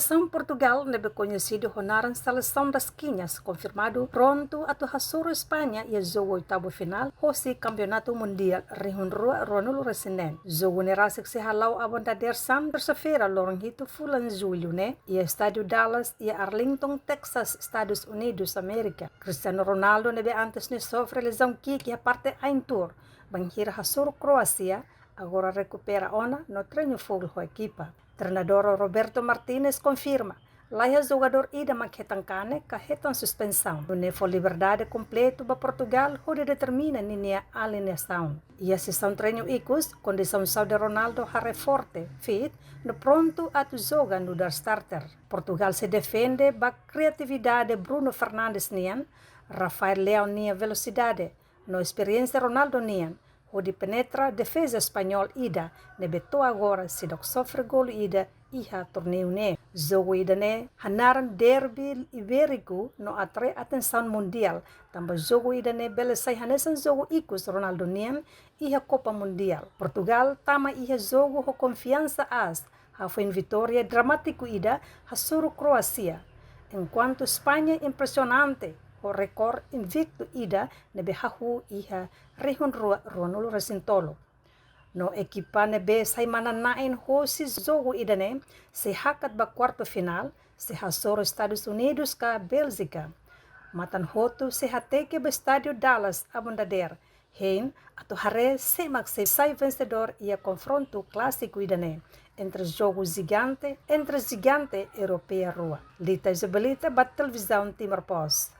seleção Portugal deve conhecido honaram seleção das Quinhas, confirmado pronto a Hasuro Espanha e jogo oitavo final, hosi campeonato mundial rihunrua ronul resinen. Jogo nerasik se halau abandader sam terça-feira lorongito fulan julho, né? E estádio Dallas e Arlington, Texas, Estados Unidos, América. Cristiano Ronaldo nebe antes ne sofre lesão que a parte aintur. Banhir Hasuro Croácia, agora recupera ona no treino fogo com a equipa. Treinador Roberto Martinez confirma, lá o jogador ida maquetancane carretam suspensão. No for liberdade completo para Portugal, onde determina a alineação. E a sessão treino icus, condição de saúde Ronaldo harre forte, fit, no pronto a joga no dar starter. Portugal se defende ba criatividade Bruno Fernandes nian, Rafael Leão nia velocidade, no experiência Ronaldo nian, onde penetra defesa espanhol ida, ne beto agora se dok sofre gol ida iha torneio ne. Jogo ida ne hanaran derby ibérico no atre atenção mundial. Tamba jogo ida ne bele sai hanesan jogo ikus Ronaldo nian iha Copa Mundial. Portugal tama iha jogo ho confiança as. Ha foi vitória dramático ida hasuru Croácia. Enquanto Espanha impressionante. O rekor invicto ida nebe hahu iha rihunrua ronul resintolo. No ekipa nebe sai mananain hosi jogo ida ne se hakat ba quarto final se hasoro Estados Unidos ka Bélgica. Matan hotu se hateke ba estádio Dallas abundader. Hein ato hare semak se sai vencedor ia confronto clássico ida ne entre gigante europeia rua. Lita Isabelita ba televisão Timor Post.